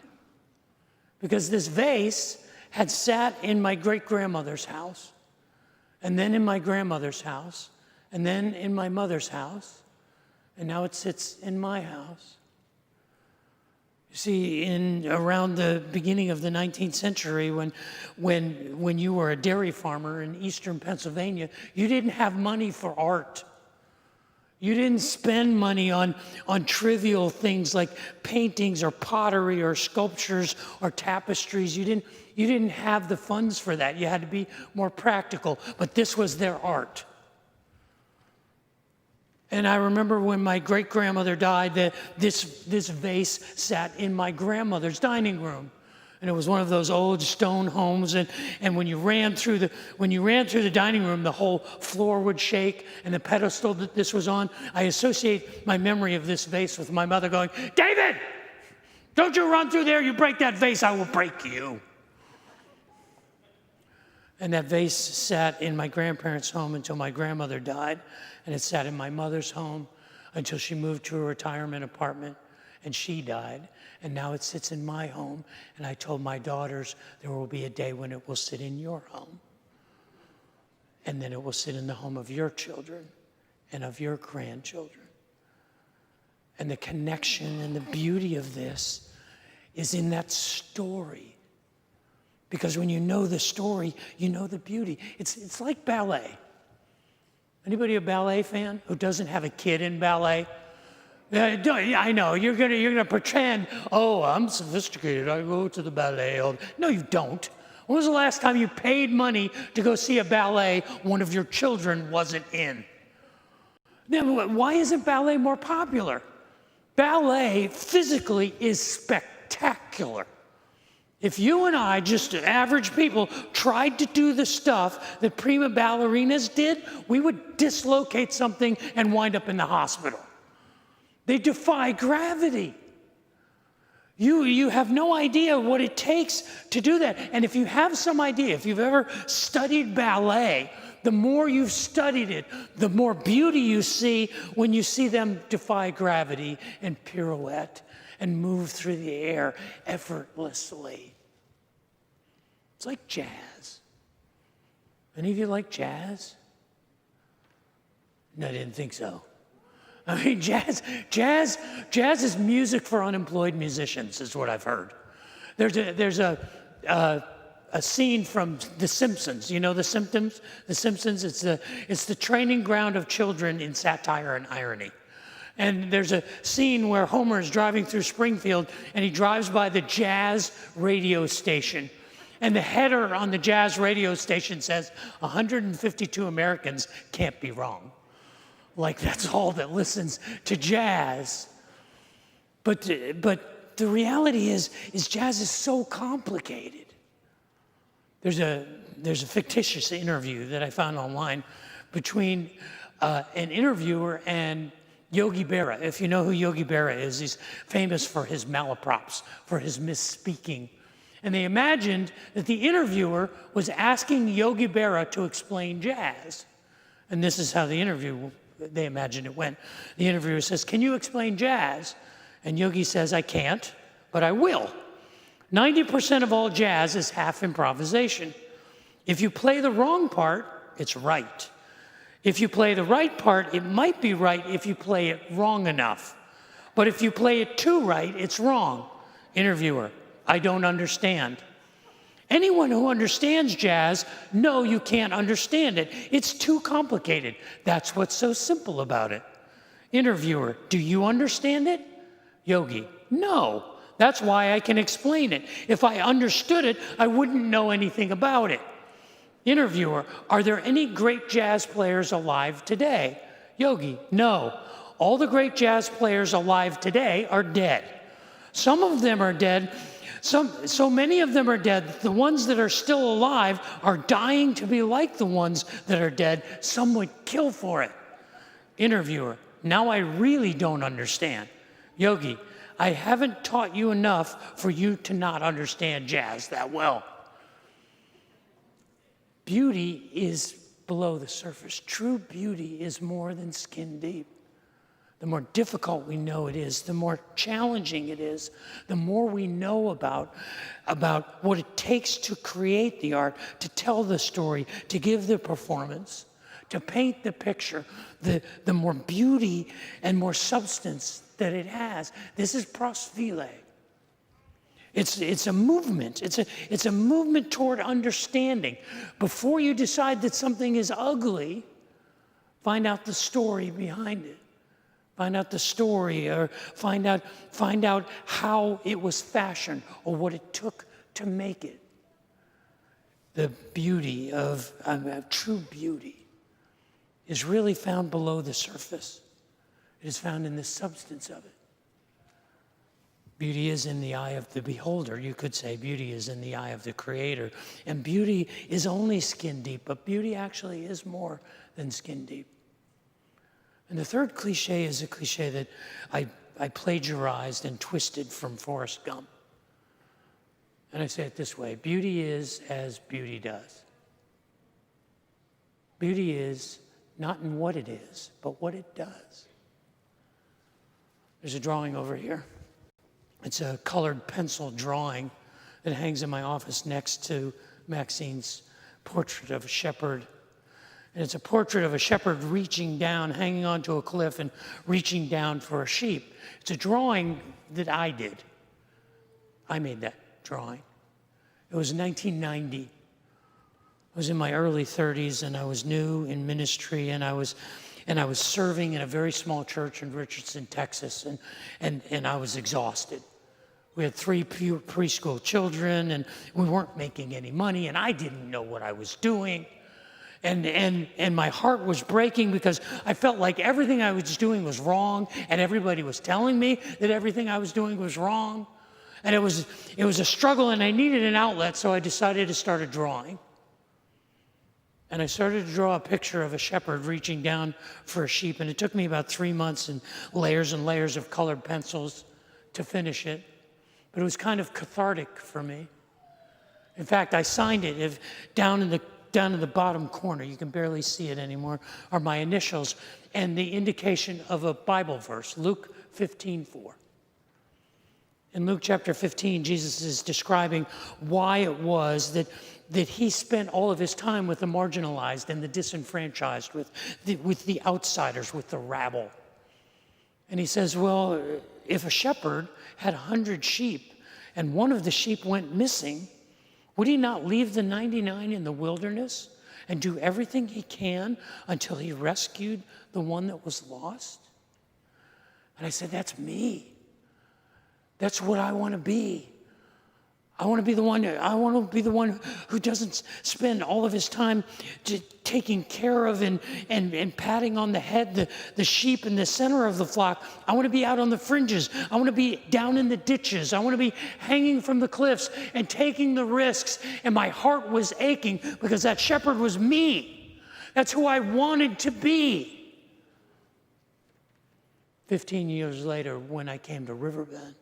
Because this vase had sat in my great-grandmother's house, and then in my grandmother's house, and then in my mother's house, and now it sits in my house. You see, around the beginning of the 19th century, when you were a dairy farmer in eastern Pennsylvania, you didn't have money for art. You didn't spend money on trivial things like paintings or pottery or sculptures or tapestries. You didn't have the funds for that. You had to be more practical. But this was their art. And I remember when my great-grandmother died, that this vase sat in my grandmother's dining room. And it was one of those old stone homes, and when you ran through the dining room, the whole floor would shake, and the pedestal that this was on. I associate my memory of this vase with my mother going, "David, Don't you run through there, you break that vase, I will break you. And that vase sat in my grandparents' home until my grandmother died, and it sat in my mother's home until she moved to a retirement apartment and she died. And now it sits in my home, and I told my daughters there will be a day when it will sit in your home. And then it will sit in the home of your children and of your grandchildren. And the connection and the beauty of this is in that story. Because when you know the story, you know the beauty. It's like ballet. Anybody a ballet fan who doesn't have a kid in ballet? I know, you're gonna pretend, oh, I'm sophisticated, I go to the ballet. No, you don't. When was the last time you paid money to go see a ballet one of your children wasn't in? Now, why isn't ballet more popular? Ballet physically is spectacular. If you and I, just average people, tried to do the stuff that prima ballerinas did, we would dislocate something and wind up in the hospital. They defy gravity. You have no idea what it takes to do that. And if you have some idea, if you've ever studied ballet, the more you've studied it, the more beauty you see when you see them defy gravity and pirouette and move through the air effortlessly. It's like jazz. Any of you like jazz? No, I didn't think so. I mean, jazz is music for unemployed musicians, is what I've heard. There's a scene from The Simpsons. You know The Simpsons? The Simpsons. It's the training ground of children in satire and irony. And there's a scene where Homer is driving through Springfield, and he drives by the jazz radio station. And the header on the jazz radio station says, 152 Americans can't be wrong. Like that's all that listens to jazz. But the reality is jazz is so complicated. There's a fictitious interview that I found online between an interviewer and Yogi Berra. If you know who Yogi Berra is, he's famous for his malaprops, for his misspeaking. And they imagined that the interviewer was asking Yogi Berra to explain jazz. And this is how the interview, they imagined it went. The interviewer says, "Can you explain jazz?" And Yogi says, "I can't, but I will. 90% of all jazz is half improvisation. If you play the wrong part, it's right. If you play the right part, it might be right if you play it wrong enough. But if you play it too right, it's wrong." Interviewer, "I don't understand." Anyone who understands jazz knows you can't understand it. It's too complicated. That's what's so simple about it. Interviewer, "Do you understand it?" Yogi, "No. That's why I can explain it. If I understood it, I wouldn't know anything about it." Interviewer, "Are there any great jazz players alive today?" Yogi, "No. All the great jazz players alive today are dead. Some of them are dead. So many of them are dead. The ones that are still alive are dying to be like the ones that are dead. Some would kill for it." Interviewer, "Now I really don't understand." Yogi, "I haven't taught you enough for you to not understand jazz that well." Beauty is below the surface. True beauty is more than skin deep. The more difficult we know it is, the more challenging it is, the more we know about what it takes to create the art, to tell the story, to give the performance, to paint the picture, the more beauty and more substance that it has. This is prosphile. It's a movement. It's a movement toward understanding. Before you decide that something is ugly, find out the story behind it. Find out the story, or find out how it was fashioned, or what it took to make it. The beauty of true beauty is really found below the surface. It is found in the substance of it. Beauty is in the eye of the beholder. You could say beauty is in the eye of the creator. And beauty is only skin deep, but beauty actually is more than skin deep. And the third cliche is a cliche that I plagiarized and twisted from Forrest Gump. And I say it this way: beauty is as beauty does. Beauty is not in what it is, but what it does. There's a drawing over here. It's a colored pencil drawing that hangs in my office next to Maxine's portrait of a shepherd. And it's a portrait of a shepherd reaching down, hanging onto a cliff and reaching down for a sheep. It's a drawing that I did. I made that drawing. It was 1990. I was in my early 30s, and I was new in ministry, and I was serving in a very small church in Richardson, Texas, and I was exhausted. We had 3 preschool children, and we weren't making any money, and I didn't know what I was doing. And my heart was breaking because I felt like everything I was doing was wrong, and everybody was telling me that everything I was doing was wrong. And it was a struggle, and I needed an outlet, so I decided to start a drawing. And I started to draw a picture of a shepherd reaching down for a sheep, and it took me about 3 months and layers of colored pencils to finish it. But it was kind of cathartic for me. In fact, I signed it down in the bottom corner. You can barely see it anymore, are my initials and the indication of a Bible verse, Luke 15:4. In Luke chapter 15, Jesus is describing why it was that he spent all of his time with the marginalized and the disenfranchised, with the outsiders, with the rabble. And he says, well, if a shepherd had 100 sheep and one of the sheep went missing, would he not leave the 99 in the wilderness and do everything he can until he rescued the one that was lost? And I said, that's me. That's what I want to be. I want to be the one who doesn't spend all of his time taking care of and patting on the head the sheep in the center of the flock. I want to be out on the fringes. I want to be down in the ditches. I want to be hanging from the cliffs and taking the risks. And my heart was aching because that shepherd was me. That's who I wanted to be. 15 years later, when I came to Riverbend,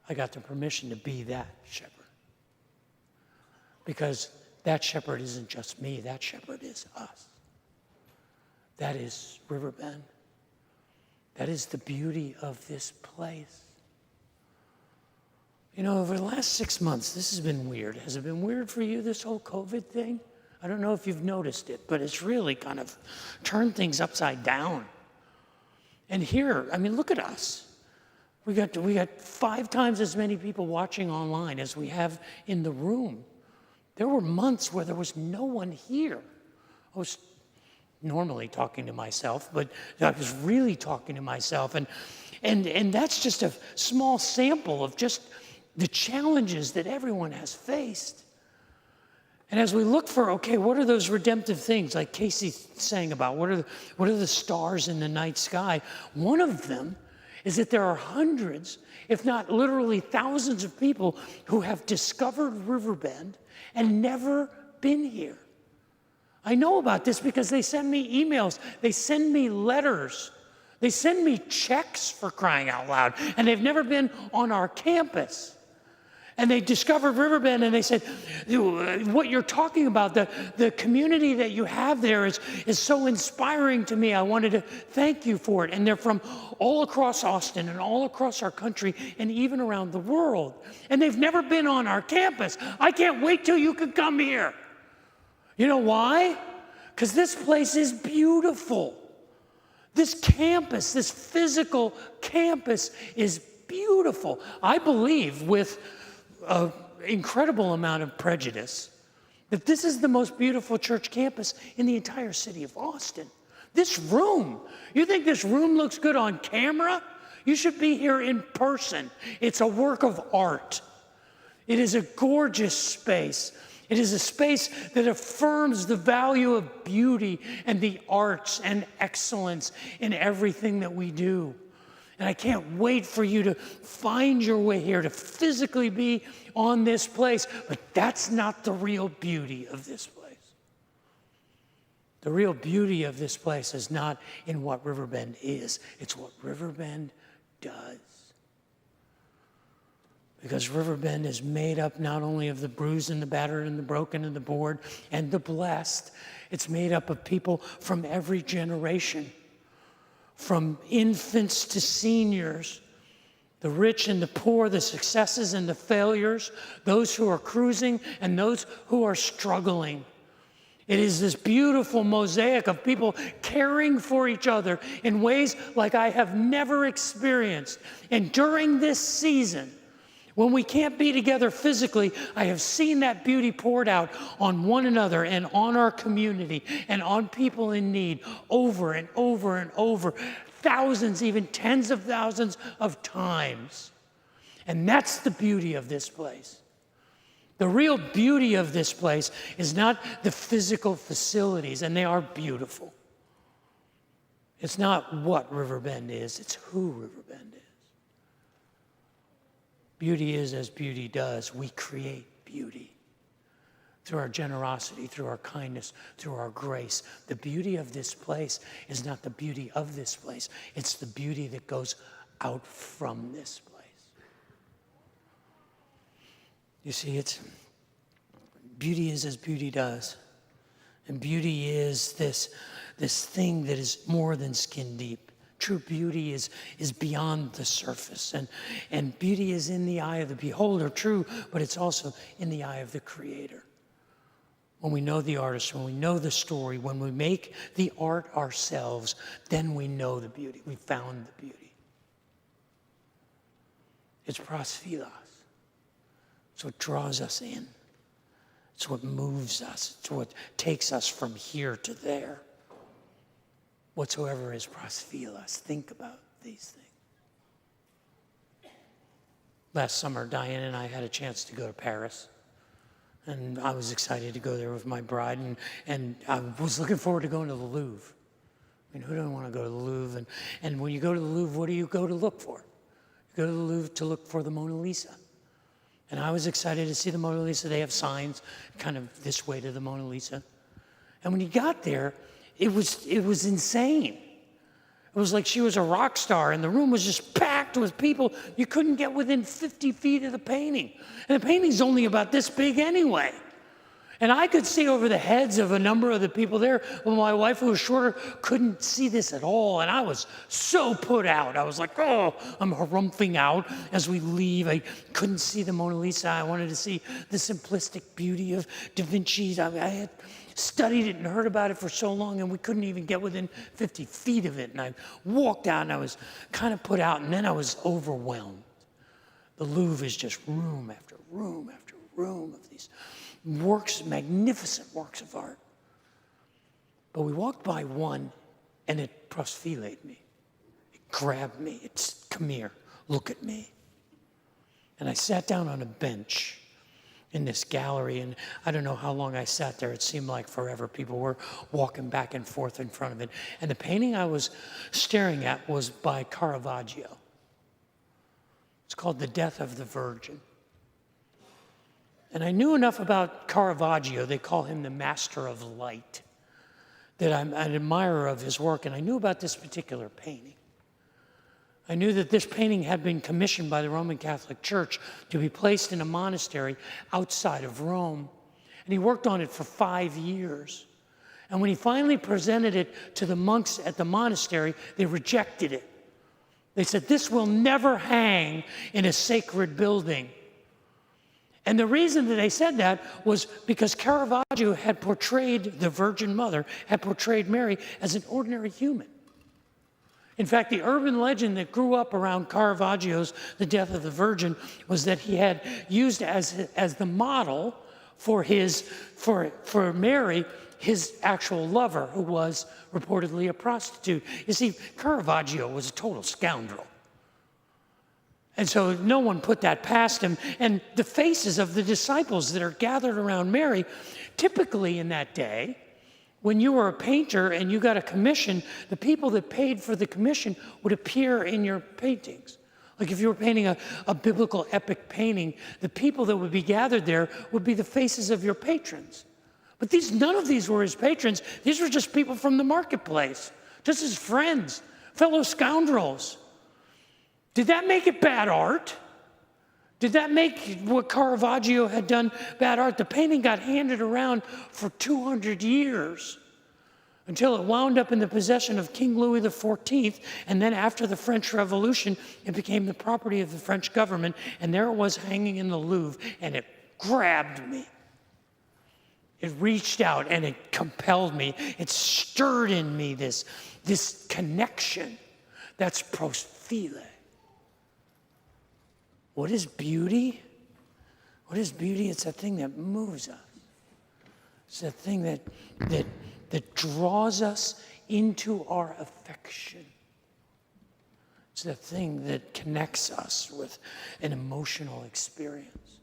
I got the permission to be that shepherd. Because that shepherd isn't just me, that shepherd is us. That is Riverbend. That is the beauty of this place. You know, over the last 6 months, this has been weird. Has it been weird for you, this whole COVID thing? I don't know if you've noticed it, but it's really kind of turned things upside down. And here, I mean, look at us. We got 5 times as many people watching online as we have in the room. There were months where there was no one here. I was normally talking to myself, but I was really talking to myself. And that's just a small sample of just the challenges that everyone has faced. And as we look for, okay, what are those redemptive things like Casey sang about? What are the stars in the night sky? One of them is that there are hundreds, if not literally thousands of people who have discovered Riverbend and never been here. I know about this because they send me emails, they send me letters, they send me checks, for crying out loud, and they've never been on our campus. And they discovered Riverbend, and they said, what you're talking about, the community that you have there is so inspiring to me. I wanted to thank you for it. And they're from all across Austin and all across our country and even around the world. And they've never been on our campus. I can't wait till you can come here. You know why? Because this place is beautiful. This campus, this physical campus is beautiful. I believe with an incredible amount of prejudice that this is the most beautiful church campus in the entire city of Austin. This room, you think this room looks good on camera? You should be here in person. It's a work of art. It is a gorgeous space. It is a space that affirms the value of beauty and the arts and excellence in everything that we do. And I can't wait for you to find your way here, to physically be on this place. But that's not the real beauty of this place. The real beauty of this place is not in what Riverbend is. It's what Riverbend does. Because Riverbend is made up not only of the bruised and the battered and the broken and the bored and the blessed. It's made up of people from every generation, from infants to seniors, the rich and the poor, the successes and the failures, those who are cruising and those who are struggling. It is this beautiful mosaic of people caring for each other in ways like I have never experienced. And during this season, when we can't be together physically, I have seen that beauty poured out on one another and on our community and on people in need over and over and over, thousands, even tens of thousands of times. And that's the beauty of this place. The real beauty of this place is not the physical facilities, and they are beautiful. It's not what Riverbend is, it's who Riverbend is. Beauty is as beauty does. We create beauty through our generosity, through our kindness, through our grace. The beauty of this place is not the beauty of this place. It's the beauty that goes out from this place. You see, beauty is as beauty does. And beauty is this thing that is more than skin deep. True beauty is beyond the surface. And beauty is in the eye of the beholder, true, but it's also in the eye of the creator. When we know the artist, when we know the story, when we make the art ourselves, then we know the beauty. We found the beauty. It's prosphilos. It's what draws us in. It's what moves us. It's what takes us from here to there. Whatsoever is prosphilos. Think about these things. Last summer, Diane and I had a chance to go to Paris. And I was excited to go there with my bride. And I was looking forward to going to the Louvre. I mean, who doesn't want to go to the Louvre? And when you go to the Louvre, what do you go to look for? You go to the Louvre to look for the Mona Lisa. And I was excited to see the Mona Lisa. They have signs kind of this way to the Mona Lisa. And when you got there, it was insane. It was like she was a rock star, and the room was just packed with people. You couldn't get within 50 feet of the painting. And the painting's only about this big anyway. And I could see over the heads of a number of the people there. Well, my wife, who was shorter, couldn't see this at all. And I was so put out. I was like, oh, I'm harumphing out as we leave. I couldn't see the Mona Lisa. I wanted to see the simplistic beauty of Da Vinci's. I had studied it and heard about it for so long, and we couldn't even get within 50 feet of it. And I walked out, and I was kind of put out, and then I was overwhelmed. The Louvre is just room after room after room of these works, magnificent works of art. But we walked by one, and it prosphilated me. It grabbed me. It's, come here, look at me. And I sat down on a bench in this gallery, and I don't know how long I sat there. It seemed like forever. People were walking back and forth in front of it. And the painting I was staring at was by Caravaggio. It's called The Death of the Virgin. And I knew enough about Caravaggio, they call him the master of light, that I'm an admirer of his work, and I knew about this particular painting. I knew that this painting had been commissioned by the Roman Catholic Church to be placed in a monastery outside of Rome. And he worked on it for 5 years. And when he finally presented it to the monks at the monastery, they rejected it. They said, this will never hang in a sacred building. And the reason that they said that was because Caravaggio had portrayed the Virgin Mother, had portrayed Mary as an ordinary human. In fact, the urban legend that grew up around Caravaggio's The Death of the Virgin was that he had used as the model for Mary, his actual lover, who was reportedly a prostitute. You see, Caravaggio was a total scoundrel. And so no one put that past him. And the faces of the disciples that are gathered around Mary, typically in that day, when you were a painter and you got a commission, the people that paid for the commission would appear in your paintings. Like if you were painting a biblical epic painting, the people that would be gathered there would be the faces of your patrons. But none of these were his patrons. These were just people from the marketplace, just his friends, fellow scoundrels. Did that make it bad art? Did that make what Caravaggio had done bad art? The painting got handed around for 200 years until it wound up in the possession of King Louis XIV, and then after the French Revolution, it became the property of the French government, and there it was hanging in the Louvre, and it grabbed me. It reached out and it compelled me. It stirred in me this connection that's prosphile. What is beauty? What is beauty? It's a thing that moves us. It's a thing that draws us into our affection. It's the thing that connects us with an emotional experience.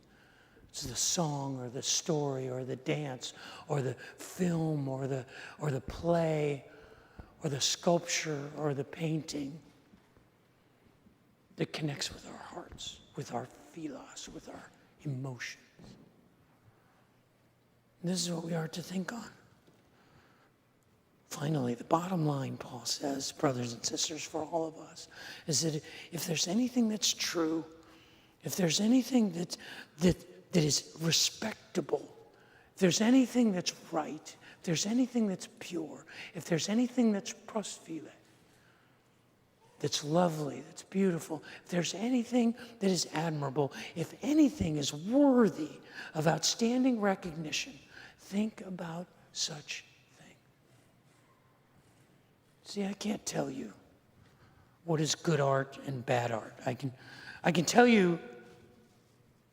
It's the song or the story or the dance or the film or the play or the sculpture or the painting that connects with our hearts, with our philos, with our emotions. And this is what we are to think on. Finally, the bottom line, Paul says, brothers and sisters, for all of us, is that if there's anything that's true, if there's anything that is respectable, if there's anything that's right, if there's anything that's pure, if there's anything that's prosphile, that's lovely, that's beautiful, if there's anything that is admirable, if anything is worthy of outstanding recognition, think about such things. See, I can't tell you what is good art and bad art. I can tell you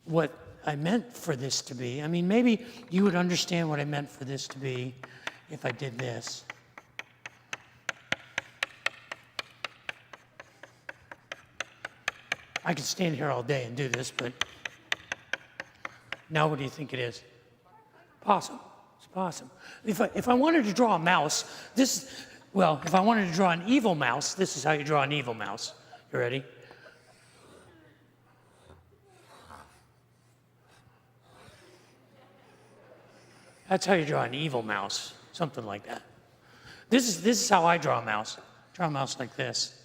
what I meant for this to be. I mean, maybe you would understand what I meant for this to be if I did this. I could stand here all day and do this, but now what do you think it is? Possum. It's a possum. If I wanted to draw a mouse, if I wanted to draw an evil mouse, this is how you draw an evil mouse. You ready? That's how you draw an evil mouse, something like that. This is how I draw a mouse. Draw a mouse like this.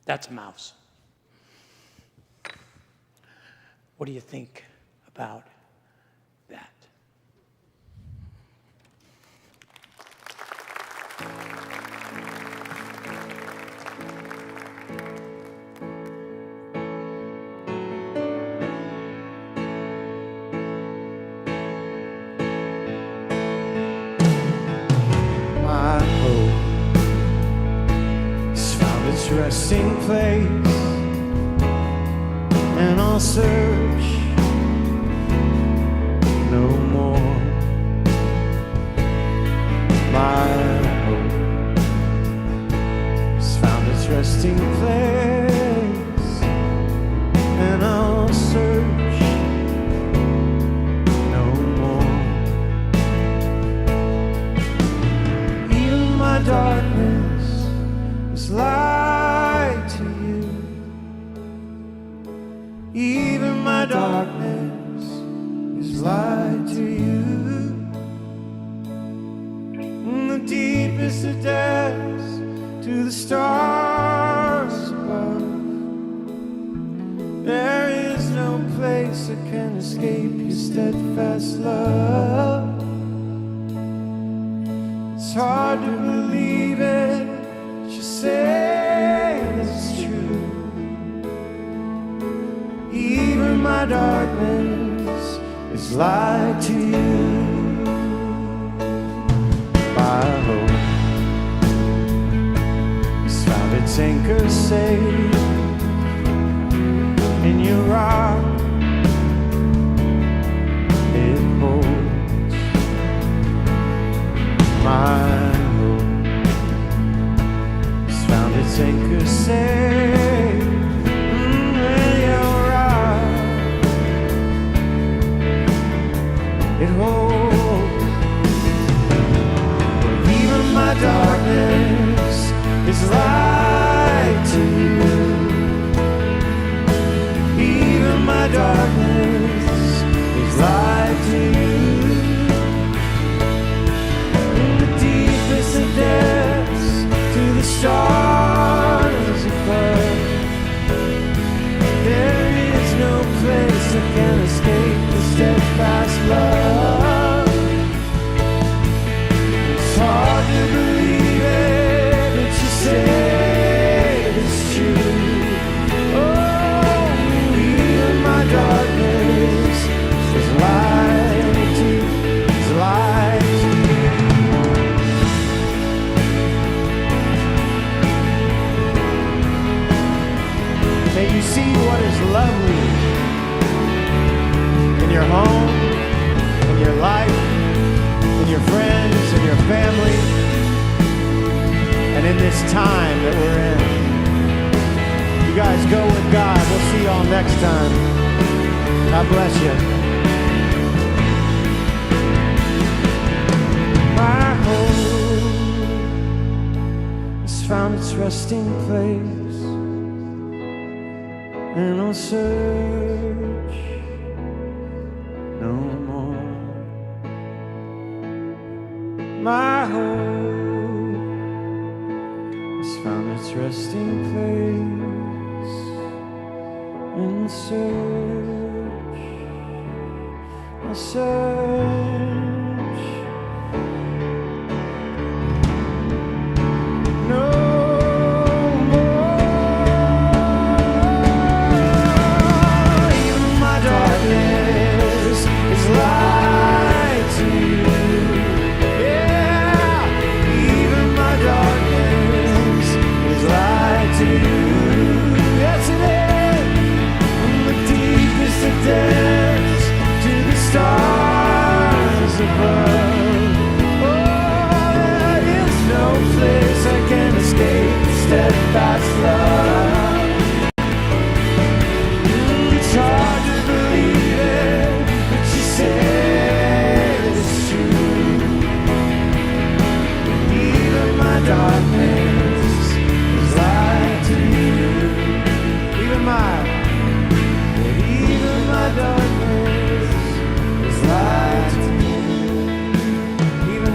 That's a mouse. What do you think about that? My hope has found its resting place, and I'll search no more. My hope has found its resting place, and I'll search no more. Even my darkness is light to you. Even my darkness is light to you. From the deepest of depths to the stars above, there is no place that can escape your steadfast love. It's hard to believe it, but you say it's true. Even my darkness is light to you. My hope has found its anchor safe in your rock. It holds my hope has found its anchor safe in your rock. It holds. place I can't escape the steadfast love. It's hard to believe it, but you say it's true. Oh, even my darkness is light to you. May you see what is lovely in your home, in your life, in your friends, in your family, and in this time that we're in. You guys go with God. We'll see y'all next time. God bless you. My hope has found its resting place, and I'll search no more. My hope has found its resting place, and I'll search no. Depths to the stars above. Oh, there is no place I can escape the steadfast love. It's hard to believe it, but you said it's true. Even my darkness is light to you. Even my darkness is light to you. Even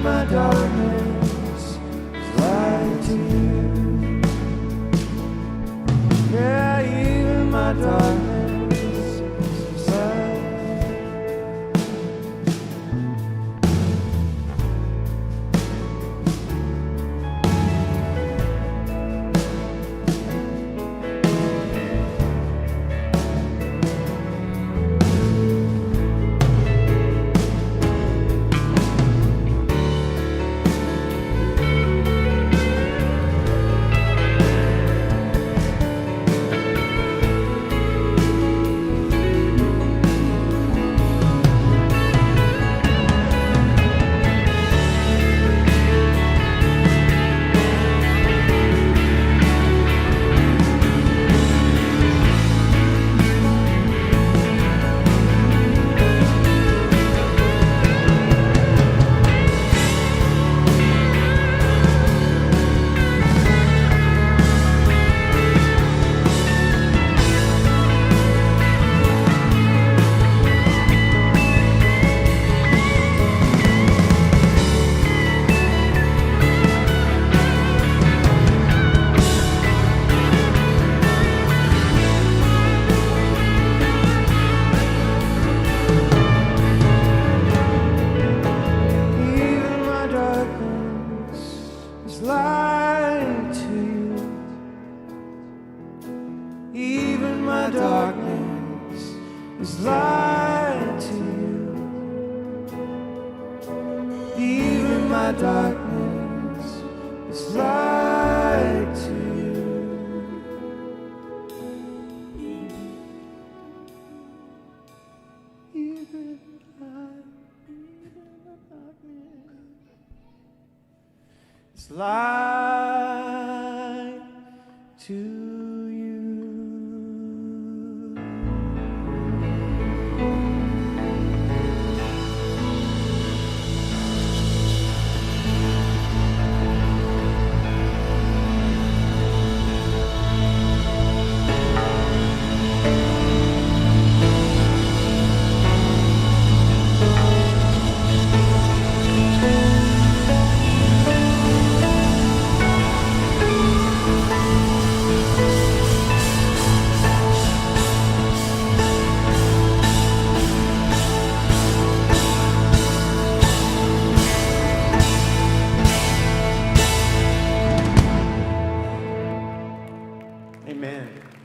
my darkness is light to you. Yeah, even my darkness is light. Light to you. Amen.